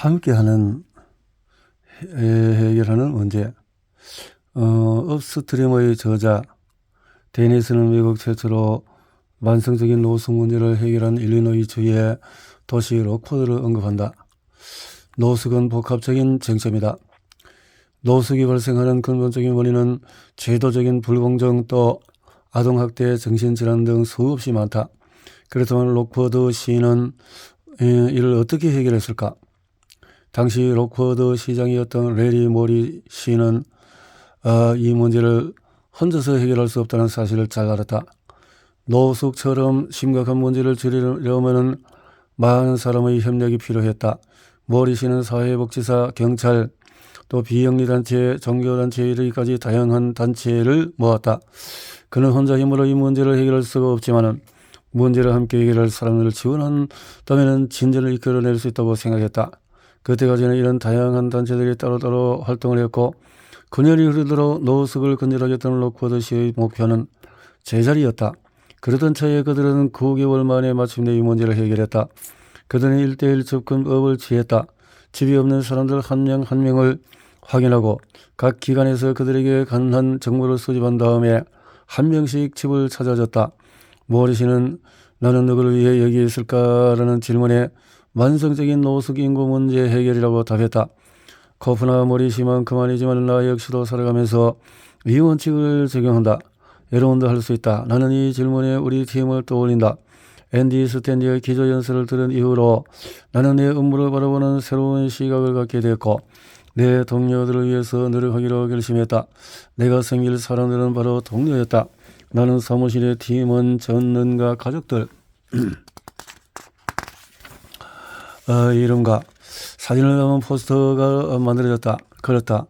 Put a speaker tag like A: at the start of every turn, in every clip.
A: 함께하는 해결하는 문제. 업스트림의 저자 데니스는 미국 최초로 만성적인 노숙 문제를 해결한 일리노이 주의 도시 록포드를 언급한다. 노숙은 복합적인 쟁점이다. 노숙이 발생하는 근본적인 원인은 제도적인 불공정 또 아동학대, 정신질환 등 수없이 많다. 그렇지만 록포드 시는 이를 어떻게 해결했을까? 당시 록포드 시장이었던 레리 모리 시는 이 문제를 혼자서 해결할 수 없다는 사실을 잘 알았다. 노숙처럼 심각한 문제를 줄이려면 많은 사람의 협력이 필요했다. 모리 시는 사회복지사, 경찰, 또 비영리단체, 종교단체에 이르기까지 다양한 단체를 모았다. 그는 혼자 힘으로 이 문제를 해결할 수가 없지만 문제를 함께 해결할 사람들을 지원한다면 진전을 이끌어낼 수 있다고 생각했다. 그때까지는 이런 다양한 단체들이 따로따로 활동을 했고 9년이 흐르도록 노숙을 근절하겠다는 록포드 시의 목표는 제자리였다. 그러던 차에 그들은 9개월 만에 마침내 이 문제를 해결했다. 그들은 1:1 접근법을 취했다. 집이 없는 사람들 한 명 한 명을 확인하고 각 기관에서 그들에게 가능한 정보를 수집한 다음에 한 명씩 집을 찾아줬다. 모리시는 나는 누구를 위해 여기 있을까라는 질문에 만성적인 노숙 인구 문제 해결이라고 답했다. 코프나 모리시만큼 아니지만 나 역시도 살아가면서 이 원칙을 적용한다. 여러분도 할 수 있다. 나는 이 질문에 우리 팀을 떠올린다. 앤디 스탠리의 기조연설을 들은 이후로 나는 내 업무를 바라보는 새로운 시각을 갖게 되었고 내 동료들을 위해서 노력하기로 결심했다. 내가 섬길 사람들은 바로 동료였다. 나는 사무실의 팀원, 전원과 가족들, 이름과 사진을 담은 포스터가 만들어졌다. 그렇다.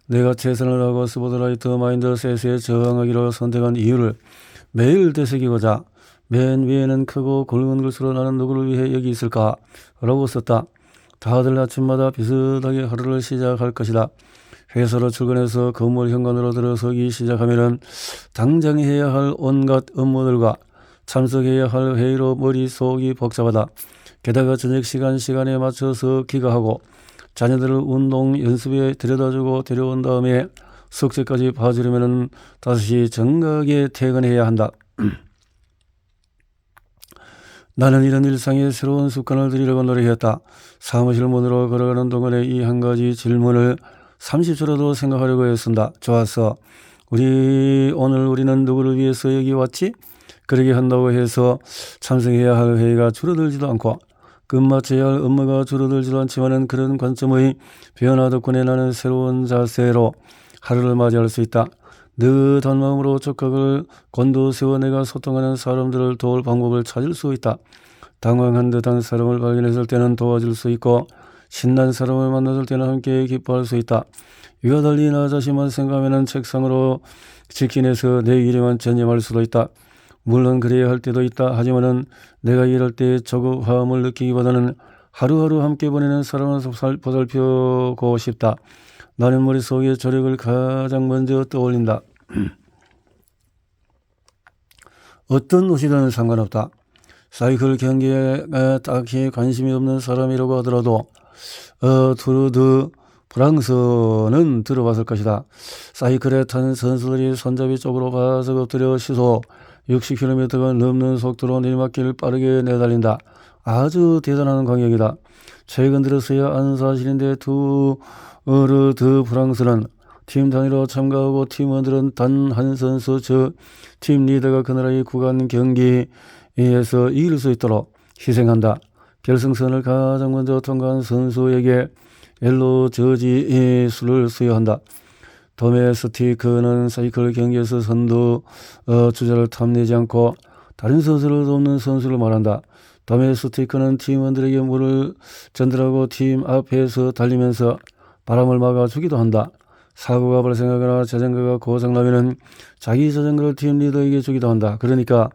A: 내가 최선을 다하고 스포트라이트 마인드셋에 저항하기로 선택한 이유를 매일 되새기고자 맨 위에는 크고 굵은 글씨로 나는 누구를 위해 여기 있을까? 라고 썼다. 다들 아침마다 비슷하게 하루를 시작할 것이다. 회사로 출근해서 건물 현관으로 들어서기 시작하면 당장 해야 할 온갖 업무들과 참석해야 할 회의로 머릿속이 복잡하다. 게다가 저녁 시간에 맞춰서 귀가하고 자녀들을 운동 연습에 데려다주고 데려온 다음에 숙제까지 봐주려면 다시 정각에 퇴근해야 한다. 나는 이런 일상의 새로운 습관을 들이려고 노력했다. 사무실 문으로 걸어가는 동안에 이 한 가지 질문을 30초라도 생각하려고 했습니다. 좋았어. 오늘 우리는 누구를 위해서 여기 왔지? 그러게 한다고 해서 참석해야 할 회의가 줄어들지도 않고 끝마쳐야 할 업무가 줄어들지도 않지만은 그런 관점의 변화 덕분에 나는 새로운 자세로 하루를 맞이할 수 있다. 느긋한 마음으로 촉각을 곤두세워 내가 소통하는 사람들을 도울 방법을 찾을 수 있다. 당황한 듯한 사람을 발견했을 때는 도와줄 수 있고 신난 사람을 만났을 때는 함께 기뻐할 수 있다. 이와 달리 나 자신만 생각하면 책상으로 직진해서 내 일에만 전념할 수도 있다. 물론 그래야 할 때도 있다. 하지만은 내가 일할 때 조급함을 느끼기보다는 하루하루 함께 보내는 사람을 보살펴고 싶다. 나는 머릿속에 조력을 가장 먼저 떠올린다. 어떤 옷이든 상관없다. 사이클 경기에 딱히 관심이 없는 사람이라고 하더라도 투르 드 프랑스는 들어봤을 것이다. 사이클에 탄 선수들이 손잡이 쪽으로 바삭 엎드려 시속 60km가 넘는 속도로 내리막길을 빠르게 내달린다. 아주 대단한 광경이다. 최근 들어서야 아는 사실인데 투르 드 프랑스는 팀 단위로 참가하고 팀원들은 단 한 선수 즉 팀 리더가 그 나라의 구간 경기에서 이길 수 있도록 희생한다. 결승선을 가장 먼저 통과한 선수에게 옐로 저지 수를 수여한다. 도메스티크는 사이클 경기에서 선두 주자를 탐내지 않고 다른 선수를 돕는 선수를 말한다. 도메스티크는 팀원들에게 물을 전달하고 팀 앞에서 달리면서 바람을 막아주기도 한다. 사고가 발생하거나 자전거가 고장나면 자기 자전거를 팀 리더에게 주기도 한다. 그러니까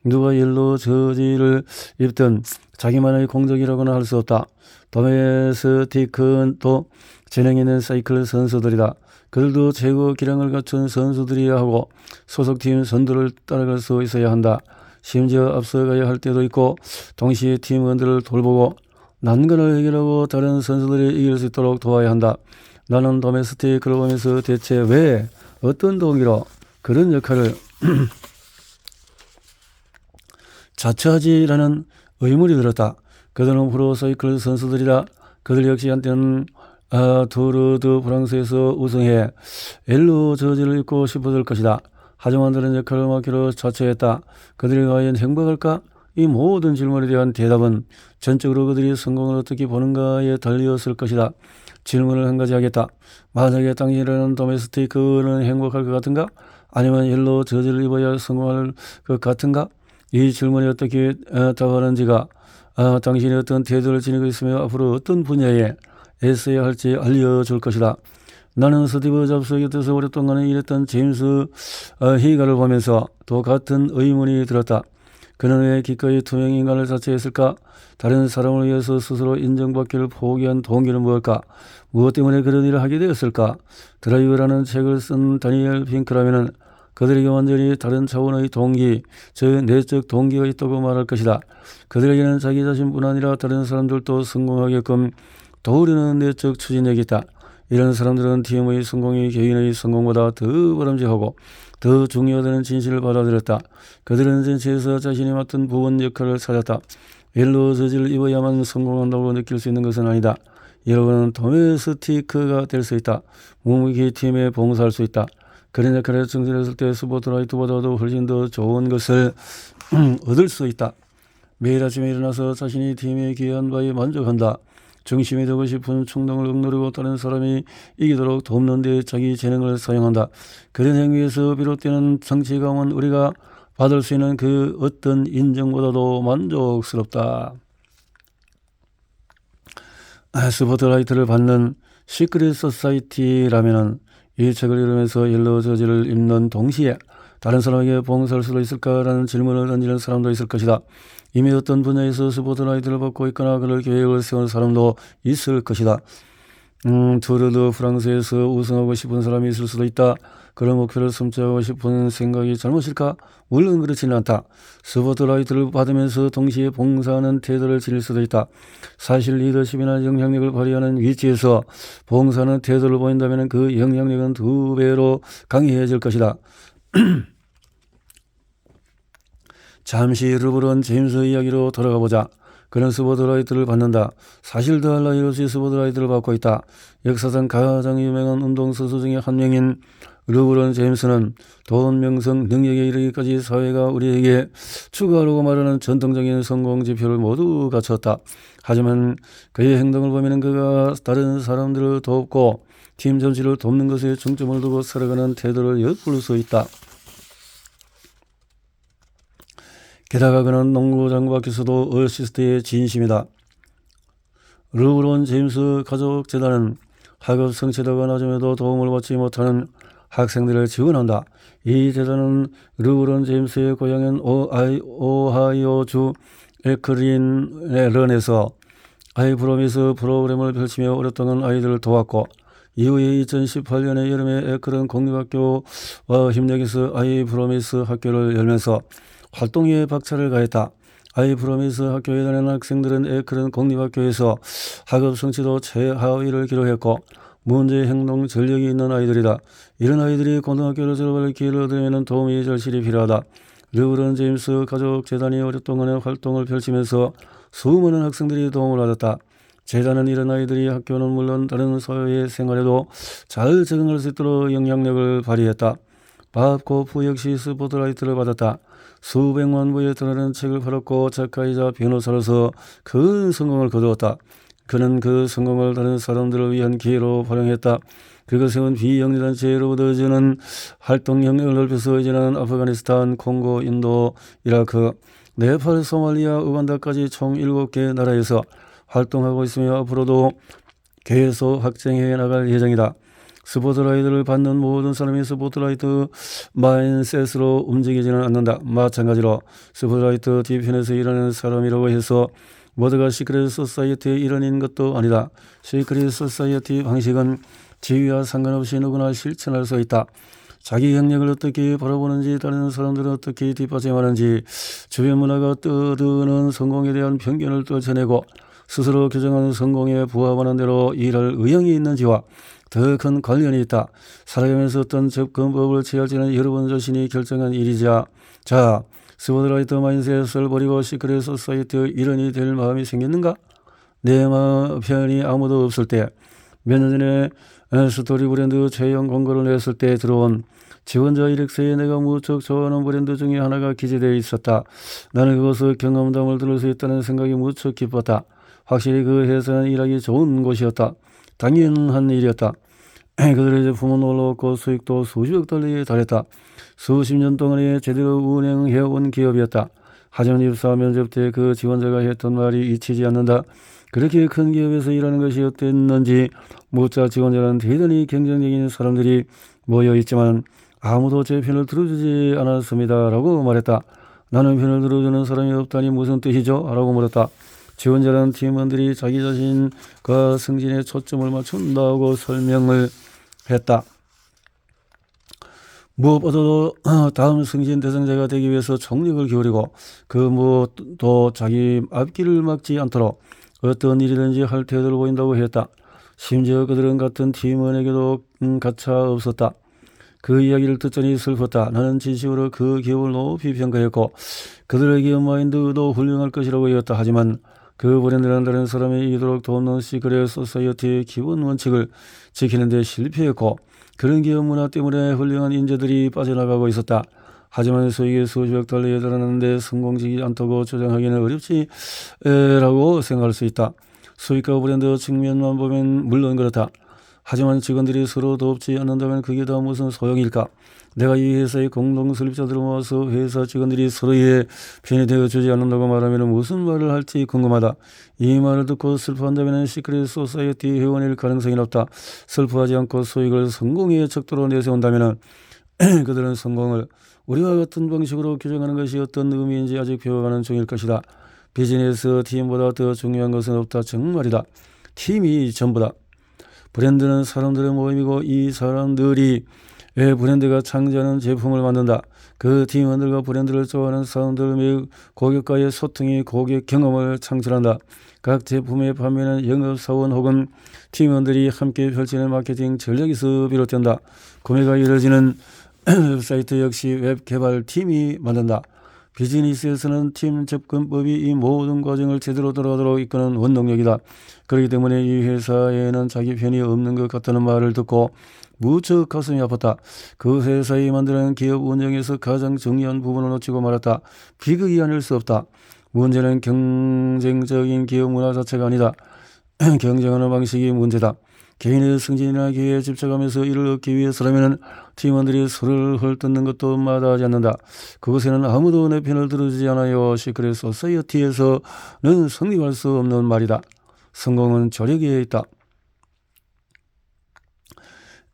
A: 누가 옐로 저지를 입든 자기만의 공적이라고는 할 수 없다. 도메스티크는 또 재능 있는 사이클 선수들이다. 그들도 최고 기량을 갖춘 선수들이어야 하고 소속팀 선두를 따라갈 수 있어야 한다. 심지어 앞서가야 할 때도 있고 동시에 팀원들을 돌보고 난관을 해결하고 다른 선수들이 이길 수 있도록 도와야 한다. 나는 도메스틱 클럽에서 대체 왜 어떤 동기로 그런 역할을 자처하지라는 의문이 들었다. 그들은 프로사이클 선수들이다. 그들 역시 한때는 투르 드 프랑스에서 우승해 엘로 저지를 입고 싶었을 것이다. 하지만 그런 역할을 맡기로 자처했다. 그들이 과연 행복할까? 이 모든 질문에 대한 대답은 전적으로 그들이 성공을 어떻게 보는가에 달렸을 것이다. 질문을 한 가지 하겠다. 만약에 당신이라는 도메스티크는 행복할 것 같은가? 아니면 옐로 저지를 입어야 성공할 것 같은가? 이 질문에 어떻게 답하는지가 당신이 어떤 태도를 지니고 있으며 앞으로 어떤 분야에 애써야 할지 알려줄 것이다. 나는 스티브 잡스 곁에서 오랫동안 일했던 제임스 히가를 보면서 또 같은 의문이 들었다. 그는 왜 기꺼이 투명 인간을 자처했을까? 다른 사람을 위해서 스스로 인정받기를 포기한 동기는 무엇일까? 무엇 때문에 그런 일을 하게 되었을까? 드라이브라는 책을 쓴 다니엘 핑크라면은 그들에게 완전히 다른 차원의 동기, 즉 내적 동기가 있다고 말할 것이다. 그들에게는 자기 자신뿐 아니라 다른 사람들도 성공하게끔 도우려는 내적 추진력이 있다. 이런 사람들은 팀의 성공이 개인의 성공보다 더 바람직하고 더 중요하다는 진실을 받아들였다. 그들은 전체에서 자신이 맡은 부분 역할을 찾았다. 옐로 저지를 입어야만 성공한다고 느낄 수 있는 것은 아니다. 여러분은 도메스티크가 될 수 있다. 묵묵히 팀에 봉사할 수 있다. 그런 역할에 충실했을 때 스포트라이트보다도 훨씬 더 좋은 것을 얻을 수 있다. 매일 아침에 일어나서 자신이 팀에 기여한 바에 만족한다. 중심이 되고 싶은 충동을 억누르고 다른 사람이 이기도록 돕는 데 자기 재능을 사용한다. 그런 행위에서 비롯되는 성취감은 우리가 받을 수 있는 그 어떤 인정보다도 만족스럽다. 스포트라이트를 받는 시크릿 소사이티라면은 이 책을 읽으면서 옐로 저지를 입는 동시에 다른 사람에게 봉사할 수도 있을까라는 질문을 던지는 사람도 있을 것이다. 이미 어떤 분야에서 스포트라이트를 받고 있거나 그럴 계획을 세운 사람도 있을 것이다. 투르 드 프랑스에서 우승하고 싶은 사람이 있을 수도 있다. 그런 목표를 성취하고 싶은 생각이 잘못일까? 물론 그렇지는 않다. 스포트라이트를 받으면서 동시에 봉사하는 태도를 지닐 수도 있다. 사실 리더십이나 영향력을 발휘하는 위치에서 봉사하는 태도를 보인다면 그 영향력은 2배로 강해질 것이다. 잠시 르브론 제임스 이야기로 돌아가 보자. 그는 스포트라이트를 받는다. 사실 더할 나위 없이 스포트라이트를 받고 있다. 역사상 가장 유명한 운동선수 중에 한 명인 르브론 제임스는 돈, 명성, 능력에 이르기까지 사회가 우리에게 추구하려고 말하는 전통적인 성공 지표를 모두 갖췄다. 하지만 그의 행동을 보면 그가 다른 사람들을 돕고 팀 전체를 돕는 것에 중점을 두고 살아가는 태도를 엿볼 수 있다. 게다가 그는 농구장 밖에서도 어시스트의 진심이다. 르브론 제임스 가족재단은 학업 성취도가 낮음에도 도움을 받지 못하는 학생들을 지원한다. 이 재단은 르브론 제임스의 고향인 오하이오주 에크린런에서 아이프로미스 프로그램을 펼치며 오랫동안 아이들을 도왔고 이후에 2018년의 여름에 에크런 공립학교와 협력해서 아이프로미스 학교를 열면서 활동에 박차를 가했다. 아이프로미스 학교에 다니는 학생들은 에크런 공립학교에서 학업 성취도 최하위를 기록했고 문제 행동 전력이 있는 아이들이다. 이런 아이들이 고등학교를 졸업할 기회를 얻으려면 도움이 절실히 필요하다. 르브론 제임스 가족재단이 오랫동안의 활동을 펼치면서 수많은 학생들이 도움을 받았다. 재단은 이런 아이들이 학교는 물론 다른 사회 생활에도 잘 적응할 수 있도록 영향력을 발휘했다. 밥 고프 역시 스포트라이트를 받았다. 수백만 부에 달하는 책을 팔았고 작가이자 변호사로서 큰 성공을 거두었다. 그는 그 성공을 다른 사람들을 위한 기회로 활용했다. 그가 세운 비영리단체로부터 저는 활동 영역을 넓혀서 이제는 아프가니스탄, 콩고, 인도, 이라크, 네팔, 소말리아, 우간다까지 총 7개 나라에서 활동하고 있으며 앞으로도 계속 확장해 나갈 예정이다. 스포트라이트를 받는 모든 사람이 스포트라이트 마인셋으로 움직이지는 않는다. 마찬가지로 스포트라이트 뒤편에서 일하는 사람이라고 해서 모두가 시크릿 소사이어티의 일원인 것도 아니다. 시크릿 소사이어티 방식은 지위와 상관없이 누구나 실천할 수 있다. 자기 영역을 어떻게 바라보는지, 다른 사람들은 어떻게 뒷받침하는지, 주변 문화가 떠드는 성공에 대한 편견을 떨쳐내고 스스로 규정하는 성공에 부합하는 대로 일할 의향이 있는지와 더 큰 관련이 있다. 살아가면서 어떤 접근법을 취할지는 여러분 자신이 결정한 일이자. 자, 스포트라이트 마인셋을 버리고 시크릿 소사이어티의 일원이 될 마음이 생겼는가? 내 편이 아무도 없을 때, 몇 년 전에 스토리 브랜드 채용 공고를 냈을 때 들어온 지원자 이력서에 내가 무척 좋아하는 브랜드 중에 하나가 기재되어 있었다. 나는 그것을 경험담을 들을 수 있다는 생각이 무척 기뻤다. 확실히 그 회사는 일하기 좋은 곳이었다. 당연한 일이었다. 그들의 제품은 올라왔고 수익도 수십억 달러에 달했다. 수십 년 동안에 제대로 운영해온 기업이었다. 하지만 입사 면접 때 그 지원자가 했던 말이 잊히지 않는다. 그렇게 큰 기업에서 일하는 것이 어땠는지 묻자 지원자는 대단히 경쟁적인 사람들이 모여있지만 아무도 제 편을 들어주지 않았습니다. 라고 말했다. 나는 편을 들어주는 사람이 없다니 무슨 뜻이죠? 라고 물었다. 지원자는 팀원들이 자기 자신과 승진에 초점을 맞춘다고 설명을 했다. 무엇보다도 다음 승진 대상자가 되기 위해서 총력을 기울이고 그 무엇도 자기 앞길을 막지 않도록 어떤 일이든지 할 태도를 보인다고 했다. 심지어 그들은 같은 팀원에게도 가차 없었다. 그 이야기를 듣자니 슬펐다. 나는 진심으로 그 기업을 높이 평가했고 그들의 기업 마인드도 훌륭할 것이라고 여겼다. 하지만 그 브랜드는 다른 사람이 이기도록 돕는 시크릿 소사이어티의 기본 원칙을 지키는 데 실패했고 그런 기업 문화 때문에 훌륭한 인재들이 빠져나가고 있었다. 하지만 수익이 수십억 달러에 달하는데 성공적이지 않다고 주장하기는 어렵지라고 생각할 수 있다. 수익과 브랜드 측면만 보면 물론 그렇다. 하지만 직원들이 서로 돕지 않는다면 그게 다 무슨 소용일까? 내가 이 회사의 공동 설립자들을 모아서 회사 직원들이 서로의 편이 되어주지 않는다고 말하면 무슨 말을 할지 궁금하다. 이 말을 듣고 슬퍼한다면 시크릿 소사이어티 회원일 가능성이 높다. 슬퍼하지 않고 수익을 성공의 척도로 내세운다면 그들은 성공을 우리와 같은 방식으로 규정하는 것이 어떤 의미인지 아직 배워가는 중일 것이다. 비즈니스 팀보다 더 중요한 것은 없다. 정말이다. 팀이 전부다. 브랜드는 사람들의 모임이고 이 사람들이 브랜드가 창조하는 제품을 만든다. 그 팀원들과 브랜드를 좋아하는 사람들 및 고객과의 소통이 고객 경험을 창출한다. 각 제품의 판매는 영업사원 혹은 팀원들이 함께 펼치는 마케팅 전략에서 비롯된다. 구매가 이루어지는 웹사이트 역시 웹 개발팀이 만든다. 비즈니스에서는 팀 접근법이 이 모든 과정을 제대로 돌아가도록 이끄는 원동력이다. 그렇기 때문에 이 회사에는 자기 편이 없는 것 같다는 말을 듣고 무척 가슴이 아팠다. 그 회사에 만드는 기업 운영에서 가장 중요한 부분을 놓치고 말았다. 비극이 아닐 수 없다. 문제는 경쟁적인 기업 문화 자체가 아니다. 경쟁하는 방식이 문제다. 개인의 승진이나 기회에 집착하면서 이를 얻기 위해서라면 팀원들이 서로를 헐뜯는 것도 마다하지 않는다. 그곳에는 아무도 내 편을 들어주지 않아요. 시크릿 소사이어티에서는 성립할 수 없는 말이다. 성공은 저력에 있다.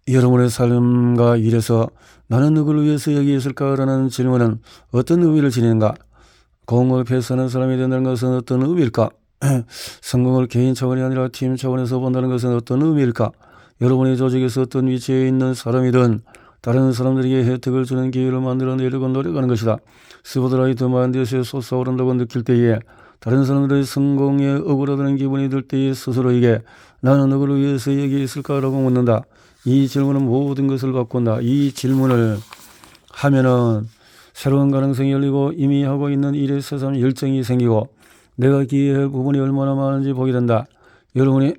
A: 여러분의 삶과 일에서 나는 누구를 위해서 여기 있을까라는 질문은 어떤 의미를 지니는가? 공을 패스하는 사람이 된다는 것은 어떤 의미일까? 성공을 개인 차원이 아니라 팀 차원에서 본다는 것은 어떤 의미일까? 여러분의 조직에서 어떤 위치에 있는 사람이든 다른 사람들에게 혜택을 주는 기회를 만들어내려고 노력하는 것이다. 스포트라이트 마인드에 솟아오른다고 느낄 때에 다른 사람들의 성공에 억울하다는 기분이 들 때에 스스로에게 나는 누구를 위해서 여기 있을까라고 묻는다. 이 질문은 모든 것을 바꾼다. 이 질문을 하면은 새로운 가능성이 열리고 이미 하고 있는 일에 새삼 열정이 생기고 내가 기여할 부분이 얼마나 많은지 보게 된다. 여러분이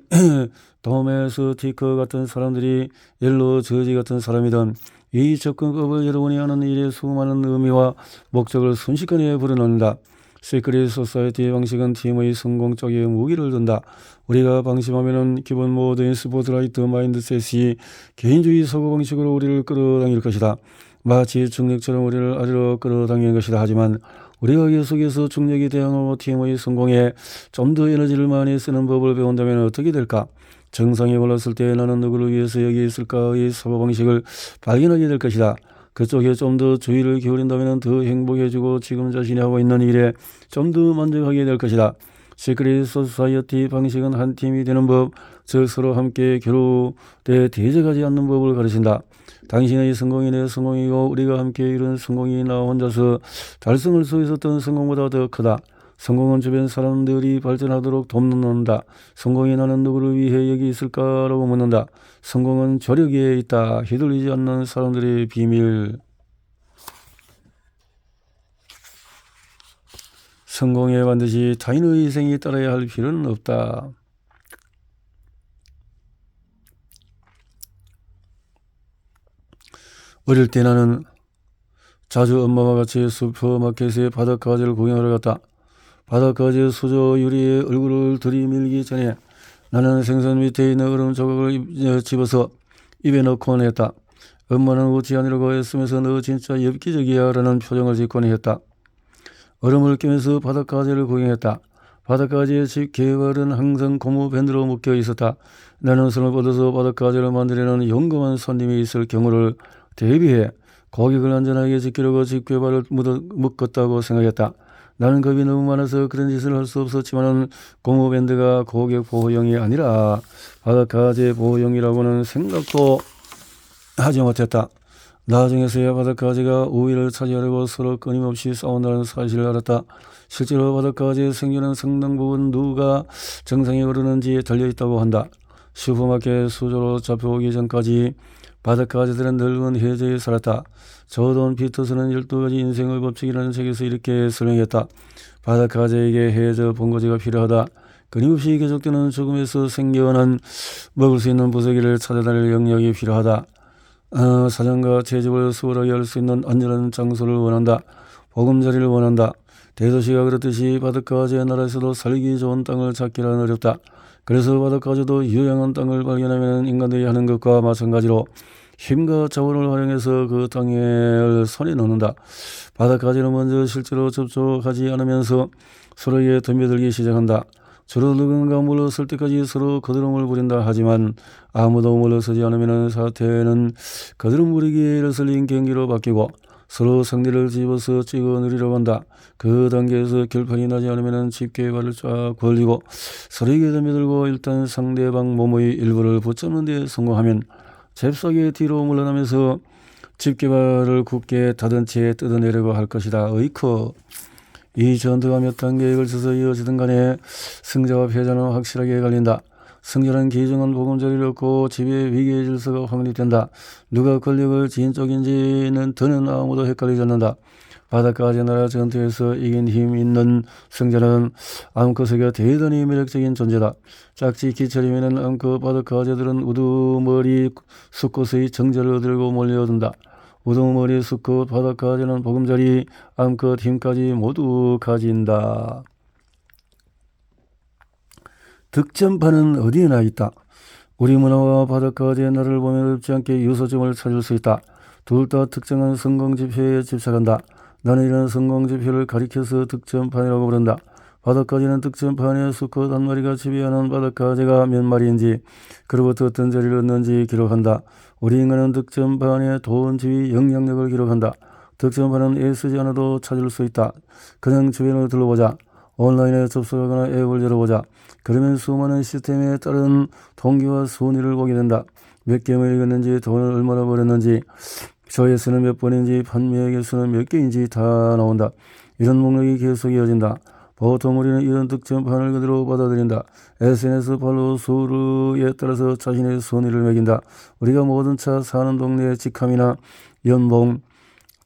A: 도메스티크 같은 사람들이 옐로 저지 같은 사람이든 이 접근법을 여러분이 하는 일의 수많은 의미와 목적을 순식간에 불어넣는다. 시크릿 소사이어티 방식은 팀의 성공 쪽에 무기를 둔다. 우리가 방심하면 기본 모드인 스포트라이트 마인드셋이 개인주의 사고방식으로 우리를 끌어당길 것이다. 마치 중력처럼 우리를 아래로 끌어당기는 것이다. 하지만 우리가 계속해서 중력에 대항하고 팀의 성공에 좀 더 에너지를 많이 쓰는 법을 배운다면 어떻게 될까? 정상에 올랐을 때 나는 누구를 위해서 여기 있을까의 사고방식을 발견하게 될 것이다. 그쪽에 좀 더 주의를 기울인다면 더 행복해지고 지금 자신이 하고 있는 일에 좀 더 만족하게 될 것이다. 시크릿 소사이어티 방식은 한 팀이 되는 법, 즉 서로 함께 결호돼 대적하지 않는 법을 가르친다. 당신의 성공이 내 성공이고 우리가 함께 이룬 성공이 나 혼자서 달성할 수 있었던 성공보다 더 크다. 성공은 주변 사람들이 발전하도록 돕는다. 성공이 나는 누구를 위해 여기 있을까라고 묻는다. 성공은 조력에 있다. 휘둘리지 않는 사람들의 비밀. 성공에 반드시 타인의 희생이 따라야 할 필요는 없다. 어릴 때 나는 자주 엄마와 같이 슈퍼마켓에 바닷가지를 구경하러 갔다. 바닷가지 수저 유리에 얼굴을 들이밀기 전에 나는 생선 밑에 있는 얼음 조각을 집어서 입에 넣곤 했다. 엄마는 웃지 않으려고 애쓰면서 너 진짜 엽기적이야 라는 표정을 짓곤 했다. 얼음을 깨면서 바닷가지를 구경했다. 바닷가지의 집 개발은 항상 고무밴드로 묶여 있었다. 나는 손을 뻗어서 바닷가지를 만들려는 용감한 손님이 있을 경우를 대비해 고객을 안전하게 지키려고 집게발을 묶었다고 생각했다. 나는 겁이 너무 많아서 그런 짓을 할 수 없었지만 고무밴드가 고객 보호용이 아니라 바닷가지 보호용이라고는 생각도 하지 못했다. 나중에서야 바닷가지가 우위를 차지하려고 서로 끊임없이 싸운다는 사실을 알았다. 실제로 바닷가지의 생존은 상당 부분 누가 정상에 오르는지에 달려있다고 한다. 슈퍼마켓 수조로 잡혀오기 전까지 바닷가지들은 넓은 해저에 살았다. 저돈 피터스는 12가지 인생의 법칙이라는 책에서 이렇게 설명했다. 바닷가지에게 해저 본거지가 필요하다. 끊임없이 계속되는 죽음에서 생겨난 먹을 수 있는 부서기를 찾아다닐 영역이 필요하다. 사냥과 채집을 수월하게 할 수 있는 안전한 장소를 원한다. 보금자리를 원한다. 대도시가 그렇듯이 바닷가지의 나라에서도 살기 좋은 땅을 찾기란 어렵다. 그래서 바닷가지도 유용한 땅을 발견하면 인간들이 하는 것과 마찬가지로 힘과 자원을 활용해서 그 땅에 손에 넣는다. 바닷가지는 먼저 실제로 접촉하지 않으면서 서로에게 덤벼들기 시작한다. 주로 누군가 물러설 때까지 서로 거드름을 부린다 하지만 아무도 물러서지 않으면 사태는 거드름 부리기에 일어설린 경기로 바뀌고 서로 상대를 집어서 찍어 누리려고 한다. 그 단계에서 결판이 나지 않으면 집게발을 쫙 벌리고 서로에게 덤벼들고 일단 상대방 몸의 일부를 붙잡는 데 성공하면 잽싸게 뒤로 물러나면서 집게발을 굳게 닫은 채 뜯어내려고 할 것이다. 어이쿠. 이 전투가 몇 단계에 걸쳐서 이어지든 간에 승자와 패자는 확실하게 갈린다. 승자는 기중한 보금자리를 얻고 집의 위기의 질서가 확립된다. 누가 권력을 지닌 쪽인지는 더는 아무도 헷갈리지 않는다. 바닷가지 나라 전투에서 이긴 힘 있는 승자는 암컷에게 대단히 매력적인 존재다. 짝지 기철이면 암컷 바닷가지들은 우두머리 수컷의 정자를 들고 몰려든다. 우두머리 수컷 바닷가지는 보금자리 암컷 힘까지 모두 가진다. 득점판은 어디에나 있다. 우리 문화와 바닷가지의 나라를 보면 어렵지 않게 유서점을 찾을 수 있다. 둘 다 특정한 성공지표에 집착한다. 나는 이런 성공지표를 가리켜서 득점판이라고 부른다. 바닷가지는 득점판에 수컷 한 마리가 지배하는 바닷가지가 몇 마리인지 그로부터 어떤 자리를 얻는지 기록한다. 우리 인간은 득점판에 돈, 지위, 영향력을 기록한다. 득점판은 애쓰지 않아도 찾을 수 있다. 그냥 주변을 둘러보자. 온라인에 접속하거나 앱을 열어보자. 그러면 수많은 시스템에 따른 통계와 순위를 보게 된다. 몇 개를 읽었는지, 돈을 얼마나 벌었는지, 조회수는 몇 번인지, 판매 개수는 몇 개인지 다 나온다. 이런 목록이 계속 이어진다. 보통 우리는 이런 득점판을 그대로 받아들인다. SNS 팔로우 수에 따라서 자신의 순위를 매긴다. 우리가 모든 차 사는 동네 직함이나 연봉,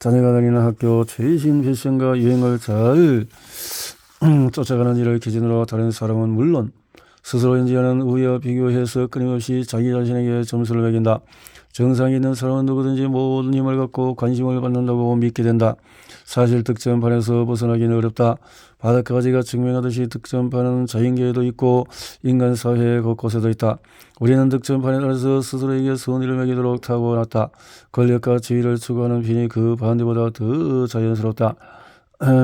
A: 자녀가 다니는 학교, 최신 패션과 유행을 잘 쫓아가는 일을 기준으로 다른 사람은 물론 스스로 인지하는 우위와 비교해서 끊임없이 자기 자신에게 점수를 매긴다. 정상에 있는 사람은 누구든지 모든 힘을 갖고 관심을 받는다고 믿게 된다. 사실 득점판에서 벗어나기는 어렵다. 바닷가지가 증명하듯이 득점판은 자연계에도 있고 인간 사회 곳곳에도 있다. 우리는 득점판에 따라서 스스로에게 선의를 매기도록 타고났다. 권력과 지위를 추구하는 편이 그 반대보다 더 자연스럽다.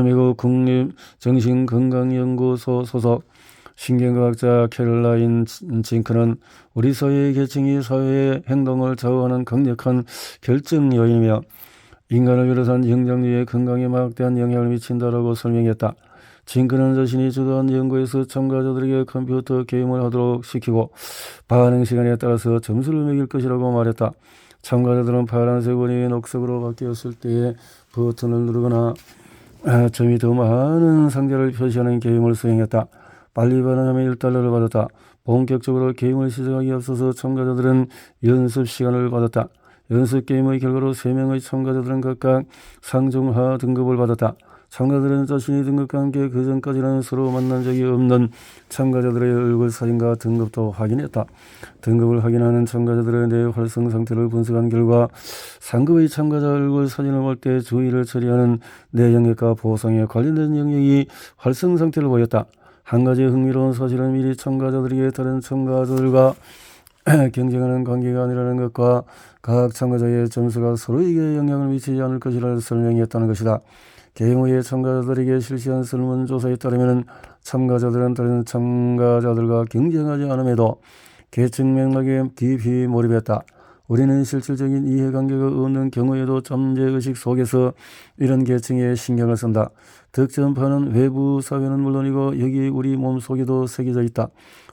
A: 미국 국립정신건강연구소 소속 신경과학자 캐롤라인 징크는 우리 사회의 계층이 사회의 행동을 좌우하는 강력한 결정 요인이며 인간을 비롯한 영장류의 건강에 막대한 영향을 미친다라고 설명했다. 징크는 자신이 주도한 연구에서 참가자들에게 컴퓨터 게임을 하도록 시키고 반응 시간에 따라서 점수를 매길 것이라고 말했다. 참가자들은 파란색 원이 녹색으로 바뀌었을 때에 버튼을 누르거나 점이 더 많은 상자를 표시하는 게임을 수행했다. 빨리 반응하면 1달러를 받았다. 본격적으로 게임을 시작하기 앞서서 참가자들은 연습 시간을 받았다. 연습 게임의 결과로 3명의 참가자들은 각각 상중하 등급을 받았다. 참가자들은 자신이 등급과 함께 그 전까지는 서로 만난 적이 없는 참가자들의 얼굴 사진과 등급도 확인했다. 등급을 확인하는 참가자들의 뇌 활성 상태를 분석한 결과 상급의 참가자 얼굴 사진을 볼 때 주의를 처리하는 뇌 영역과 보상에 관련된 영역이 활성 상태를 보였다. 한 가지 흥미로운 사실은 미리 참가자들에게 다른 참가자들과 경쟁하는 관계가 아니라는 것과 각 참가자의 점수가 서로에게 영향을 미치지 않을 것이라는 설명이었다는 것이다. 게임 후에 참가자들에게 실시한 설문조사에 따르면 참가자들은 다른 참가자들과 경쟁하지 않음에도 계층 맥락에 깊이 몰입했다. 우리는 실질적인 이해관계가 없는 경우에도 잠재의식 속에서 이런 계층에 신경을 쓴다. 득점판은 외부 사회는 물론이고 여기 우리 몸속에도 새겨져 있다.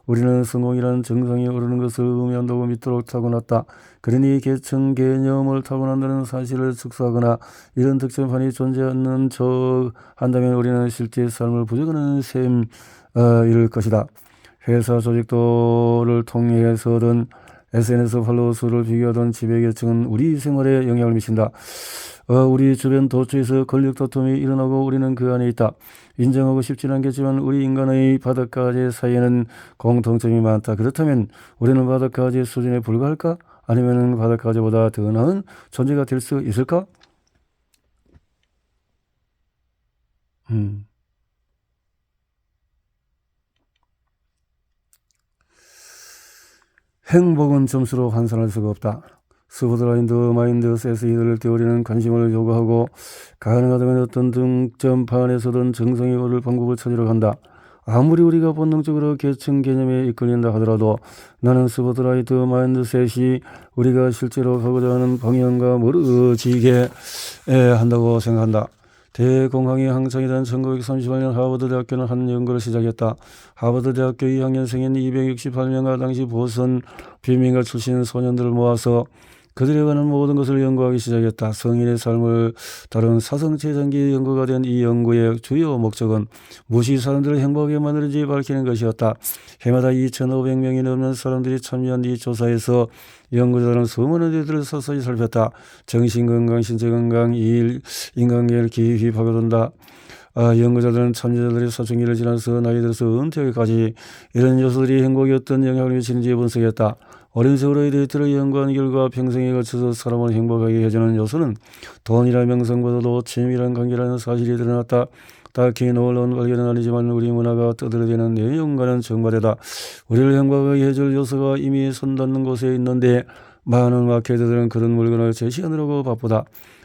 A: 우리는 성공이란 정상에 오르는 것을 의미한다고 믿도록 타고났다. 그러니 계층 개념을 타고난다는 사실을 축소하거나 이런 득점판이 존재하는 척 한다면 우리는 실제 삶을 부정하는 셈일 것이다. 회사 조직도를 통해서든 SNS 팔로워 수를 비교하던 지배계층은 우리 생활에 영향을 미친다. 우리 주변 도처에서 권력 다툼이 일어나고 우리는 그 안에 있다. 인정하고 싶지는 않겠지만 우리 인간의 바닷가재 사이에는 공통점이 많다. 그렇다면 우리는 바닷가재 수준에 불과할까? 아니면 바닷가재보다 더 나은 존재가 될 수 있을까? 행복은 점수로 환산할 수가 없다. 스포트라인드 마인드 세스 이들을 떼어리는 관심을 요구하고 가능하다면 어떤 등점판에서든 정성에 오를 방법을 찾으러 간다. 아무리 우리가 본능적으로 계층 개념에 이끌린다 하더라도 나는 스포트라이트 마인드셋이 우리가 실제로 가고자 하는 방향과 멀어지게 한다고 생각한다. 대공황이 한창이던 1938년 하버드 대학교는 한 연구를 시작했다. 하버드 대학교 2학년생인 268명과 당시 보선 비민가 출신 소년들을 모아서 그들에 관한 모든 것을 연구하기 시작했다. 성인의 삶을 다룬 사성체장기 연구가 된 이 연구의 주요 목적은 무엇이 사람들을 행복하게 만드는지 밝히는 것이었다. 해마다 2,500명이 넘는 사람들이 참여한 이 조사에서 연구자들은 수많은 일들을 서서히 살폈다. 정신건강, 신체건강, 일, 인간관계를 깊이 파고든다. 연구자들은 참여자들이 사춘기를 지나서 나이 들어서 은퇴하기까지 이런 요소들이 행복에 어떤 영향을 미치는지 분석했다. 어린 세월의 데이터를 연구한 결과 평생에 걸쳐서 사람을 행복하게 해주는 요소는 돈이나 명성보다도 친밀한 관계라는 사실이 드러났다. 딱히 놀라운 발견은 아니지만 우리 문화가 떠들어대는 내용과는 정반대다. 우리를 행복하게 해줄 요소가 이미 손닿는 곳에 있는데 많은 마케터들은 그런 물건을 제시하느라고 바쁘다.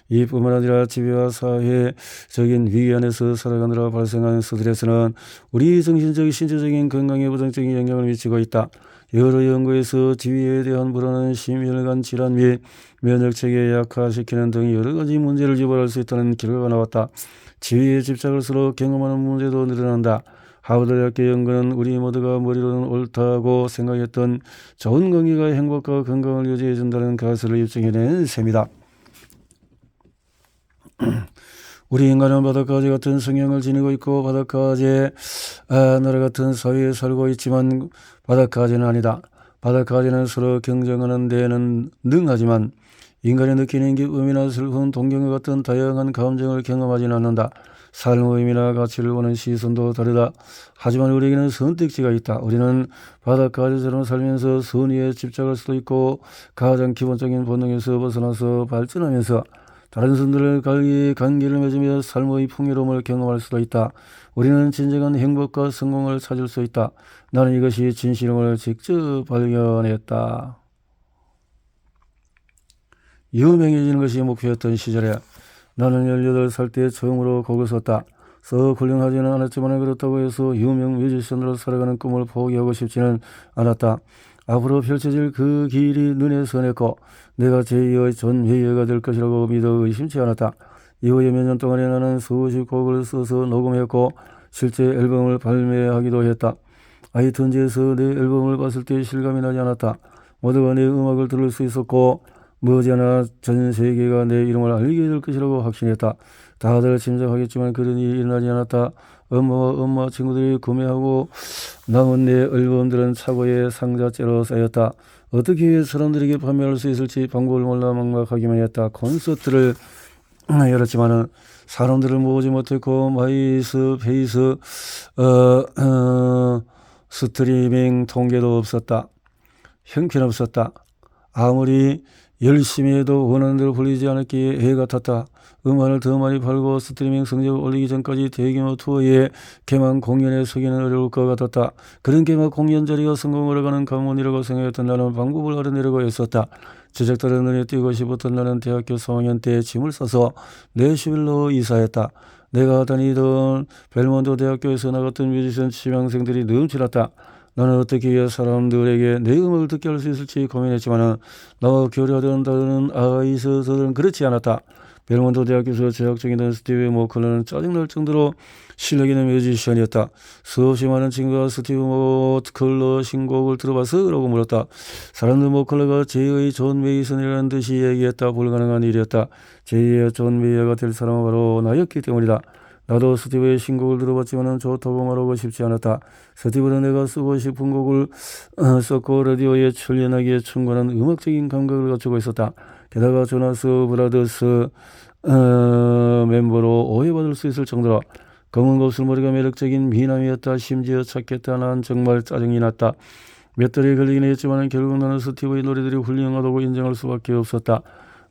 A: 이뿐만 아니라 지배와 사회적인 위기 안에서 살아가느라 발생하는 스트레스는 우리 정신적, 신체적인 건강에 부정적인 영향을 미치고 있다. 여러 연구에서 지위에 대한 불안은 심혈관 질환 및 면역체계 약화시키는 등 여러 가지 문제를 유발할 수 있다는 결과가 나왔다. 지위에 집착할수록 경험하는 문제도 늘어난다. 하버드 대학교 연구는 우리 모두가 머리로는 옳다고 생각했던 좋은 관계가 행복과 건강을 유지해준다는 가설을 입증해낸 셈이다. 우리 인간은 바닷가재 같은 성향을 지니고 있고 바닷가재 나라 같은 사회에 살고 있지만 바닷가재는 아니다. 바닷가재는 서로 경쟁하는 데는 능하지만 인간이 느끼는 기쁨이나 슬픔, 동경과 같은 다양한 감정을 경험하지는 않는다. 삶의 의미나 가치를 보는 시선도 다르다. 하지만 우리에게는 선택지가 있다. 우리는 바닷가재처럼 살면서 선의에 집착할 수도 있고 가장 기본적인 본능에서 벗어나서 발전하면서 다른 사람들을 관계를 맺으며 삶의 풍요로움을 경험할 수도 있다. 우리는 진정한 행복과 성공을 찾을 수 있다. 나는 이것이 진실임을 직접 발견했다. 유명해지는 것이 목표였던 시절에 나는 18살 때 처음으로 곡을 썼다. 썩 훌륭하지는 않았지만 그렇다고 해서 유명 뮤지션으로 살아가는 꿈을 포기하고 싶지는 않았다. 앞으로 펼쳐질 그 길이 눈에 선했고 내가 제2의 존 웨이어가 될 것이라고 믿어 의심치 않았다. 이후에 몇 년 동안에 나는 수십 곡을 써서 녹음했고 실제 앨범을 발매하기도 했다. 아이튠즈에서 내 앨범을 봤을 때 실감이 나지 않았다. 모두가 내 음악을 들을 수 있었고 머지않아 전 세계가 내 이름을 알게 될 것이라고 확신했다. 다들 짐작하겠지만 그런 일이 일어나지 않았다. 엄마 친구들이 구매하고 남은 내 앨범들은 차고에 상자째로 쌓였다. 어떻게 사람들에게 판매할 수 있을지 방법을 몰라 막막하기만 했다. 콘서트를 열었지만은 사람들을 모으지 못했고 마이스페이스 스트리밍 통계도 없었다. 형편없었다. 아무리 열심히 해도 원하는 대로 불리지 않았기에 해 같았다. 음반을 더 많이 팔고 스트리밍 성적을 올리기 전까지 대규모 투어의 개막 공연에 서기는 어려울 것 같았다. 그런 개막 공연 자리가 성공을 하는 관문이라고 생각했던 나는 방법을 알아내려고 애썼다. 제작들의 눈에 띄고 싶었던 나는 대학교 3학년 때 짐을 싸서 내슈빌로 이사했다. 내가 다니던 벨몬트 대학교에서 나갔던 뮤지션 지망생들이 넘쳐났다. 나는 어떻게 사람들에게 내 음악을 듣게 할 수 있을지 고민했지만 나와 교류하던 다른 아이스들은 그렇지 않았다. 벨몬트 대학교에서 재학 중이던 스티브 모클러는 짜증날 정도로 실력 있는 뮤지션이었다. 수없이 많은 친구가 스티브 모클러 신곡을 들어봤어? 라고 물었다. 사람들 모클러가 제2의 존 메이슨이라는 듯이 얘기했다. 불가능한 일이었다. 제2의 존 메이어가 될 사람은 바로 나였기 때문이다. 나도 스티브의 신곡을 들어봤지만 좋다고 말하고 싶지 않았다. 스티브는 내가 쓰고 싶은 곡을 썼고 라디오에 출연하기에 충분한 음악적인 감각을 갖추고 있었다. 게다가 조나스 브라더스 멤버로 오해받을 수 있을 정도로 검은 곱슬머리가 매력적인 미남이었다. 심지어 착했다. 난 정말 짜증이 났다. 몇 달이 걸리긴 했지만 결국 나는 스티브의 노래들이 훌륭하다고 인정할 수밖에 없었다.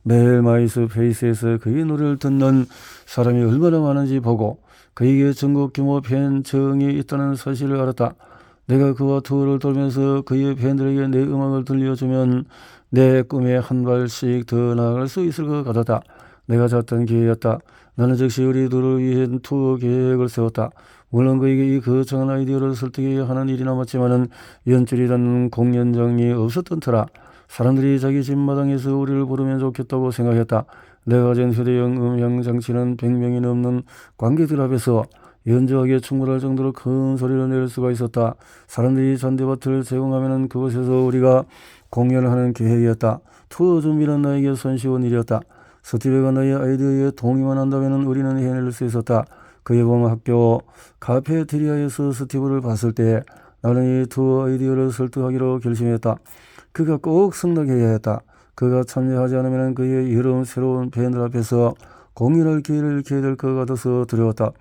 A: 매일 마이스페이스에서 그의 노래를 듣는 사람이 얼마나 많은지 보고 그에게 전국 규모 팬층이 있다는 사실을 알았다. 내가 그와 투어를 돌면서 그의 팬들에게 내 음악을 들려주면 내 꿈에 한 발씩 더 나아갈 수 있을 것 같았다. 내가 잤던 기회였다. 나는 즉시 우리 둘을 위해 투어 계획을 세웠다. 물론 그에게 이 거창한 아이디어를 설득해야 하는 일이 남았지만은 연출이라는 공연장이 없었던 터라 사람들이 자기 집 마당에서 우리를 부르면 좋겠다고 생각했다. 내가 가진 휴대용 음향 장치는 100명이 넘는 관객들 앞에서 연주하기에 충분할 정도로 큰 소리를 낼 수가 있었다. 사람들이 잔디밭을 제공하면 그곳에서 우리가 공연을 하는 계획이었다. 투어 준비는 나에게 손쉬운 일이었다. 스티브가 나의 아이디어에 동의만 한다면 우리는 해낼 수 있었다. 그의 학교 카페테리아에서 스티브를 봤을 때 나는 이 투어 아이디어를 설득하기로 결심했다. 그가 꼭 승낙해야 했다. 그가 참여하지 않으면 그의 여러 새로운 팬들 앞에서 공연할 기회를 잃게 될 것 같아서 두려웠다.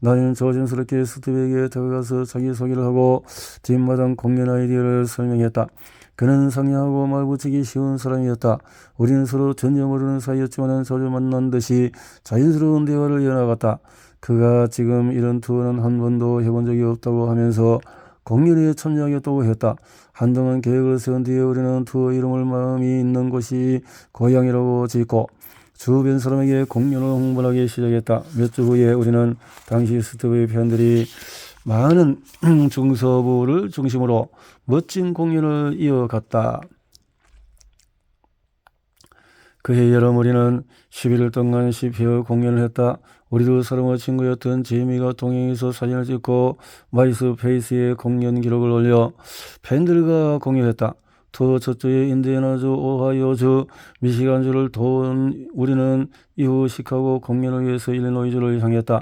A: 나는 조심스럽게 스티브에게 다가가서 자기소개를 하고 뒷마당 공연 아이디어를 설명했다. 그는 상냥하고 말붙이기 쉬운 사람이었다. 우리는 서로 전혀 모르는 사이였지만 자주 만난 듯이 자연스러운 대화를 이어나갔다. 그가 지금 이런 투어는 한 번도 해본 적이 없다고 하면서 공연에 참여하겠다고 했다. 한동안 계획을 세운 뒤에 우리는 투어 이름을 마음이 있는 곳이 고향이라고 짓고 주변 사람에게 공연을 홍보하기 시작했다. 몇 주 후에 우리는 당시 스티브의 팬들이 많은 중서부를 중심으로 멋진 공연을 이어갔다. 그해 여름 우리는 11일 동안 10회 공연을 했다. 우리 두 사람의 친구였던 제이미가 동행해서 사진을 찍고 마이스페이스에 공연 기록을 올려 팬들과 공유했다. 투어 첫 주에 인디애나주, 오하이오주, 미시간주를 도운 우리는 이후 시카고 공연을 위해서 일리노이주를 향했다.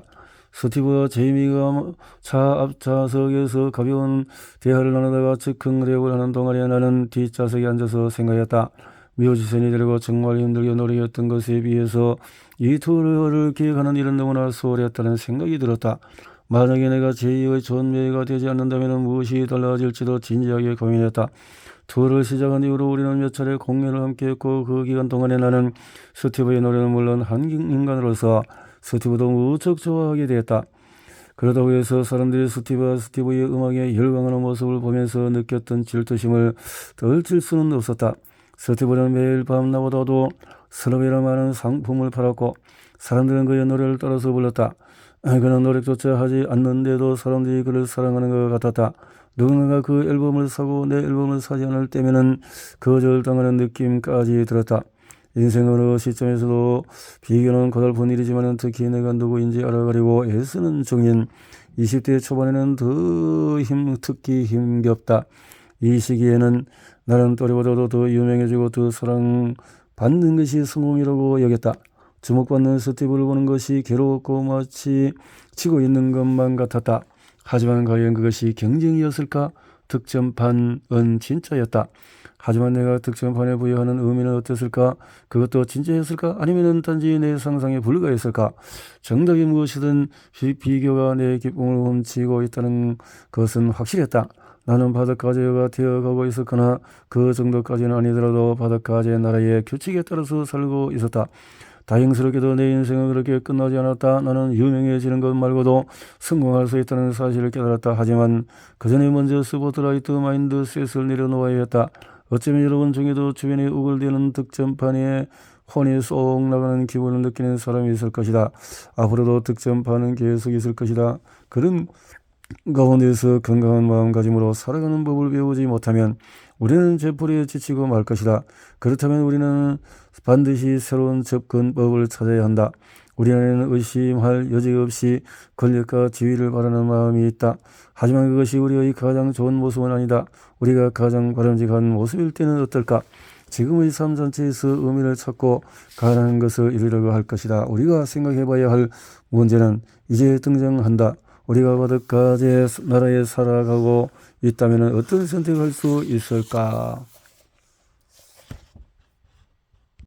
A: 스티브와 제이미가 차 앞좌석에서 가벼운 대화를 나누다가 즉흥 랩을 하는 동안에 나는 뒷좌석에 앉아서 생각했다. 뮤지션이 되려고 정말 힘들게 노력했던 것에 비해서 이 투어를 기획하는 일은 너무나 수월했다는 생각이 들었다. 만약에 내가 제2의 존 메이가 되지 않는다면 무엇이 달라질지도 진지하게 고민했다. 투어를 시작한 이후로 우리는 몇 차례 공연을 함께했고 그 기간 동안에 나는 스티브의 노래는 물론 한 인간으로서 스티브도 무척 좋아하게 되었다. 그러다고 해서 사람들이 스티브의 음악에 열광하는 모습을 보면서 느꼈던 질투심을 덜칠 수는 없었다. 스티브는 매일 밤 나보다도 스럽이라 많은 상품을 팔았고 사람들은 그의 노래를 따라서 불렀다. 그는 노력조차 하지 않는데도 사람들이 그를 사랑하는 것 같았다. 누군가가 그 앨범을 사고 내 앨범을 사지 않을 때면은 거절당하는 느낌까지 들었다. 인생 어느 시점에서도 비교는 고달픈 일이지만 특히 내가 누구인지 알아가려고 애쓰는 중인 20대 초반에는 특히 힘겹다. 이 시기에는 나는 또래보다도 더 유명해지고 더 사랑받는 것이 성공이라고 여겼다. 주목받는 스티브를 보는 것이 괴롭고 마치 치고 있는 것만 같았다. 하지만 과연 그것이 경쟁이었을까? 득점판은 진짜였다. 하지만 내가 득점판에 부여하는 의미는 어땠을까? 그것도 진짜였을까? 아니면 단지 내 상상에 불과했을까? 정답이 무엇이든 비교가 내 기쁨을 훔치고 있다는 것은 확실했다. 나는 바닷가재가 되어가고 있었거나 그 정도까지는 아니더라도 바닷가재 나라의 규칙에 따라서 살고 있었다. 다행스럽게도 내 인생은 그렇게 끝나지 않았다. 나는 유명해지는 것 말고도 성공할 수 있다는 사실을 깨달았다. 하지만 그 전에 먼저 스포트라이트 마인드셋을 내려놓아야 했다. 어쩌면 여러분 중에도 주변에 우글대는 득점판에 혼이 쏙 나가는 기분을 느끼는 사람이 있을 것이다. 앞으로도 득점판은 계속 있을 것이다. 그런 가운데서 건강한 마음가짐으로 살아가는 법을 배우지 못하면 우리는 재풀이에 지치고 말 것이다. 그렇다면 우리는 반드시 새로운 접근법을 찾아야 한다. 우리 안에는 의심할 여지 없이 권력과 지위를 바라는 마음이 있다. 하지만 그것이 우리의 가장 좋은 모습은 아니다. 우리가 가장 바람직한 모습일 때는 어떨까? 지금의 삶 전체에서 의미를 찾고 가능한 것을 이루려고 할 것이다. 우리가 생각해봐야 할 문제는 이제 등장한다. 우리가 바닷가재 나라에 살아가고 있다면 어떤 선택을 할 수 있을까?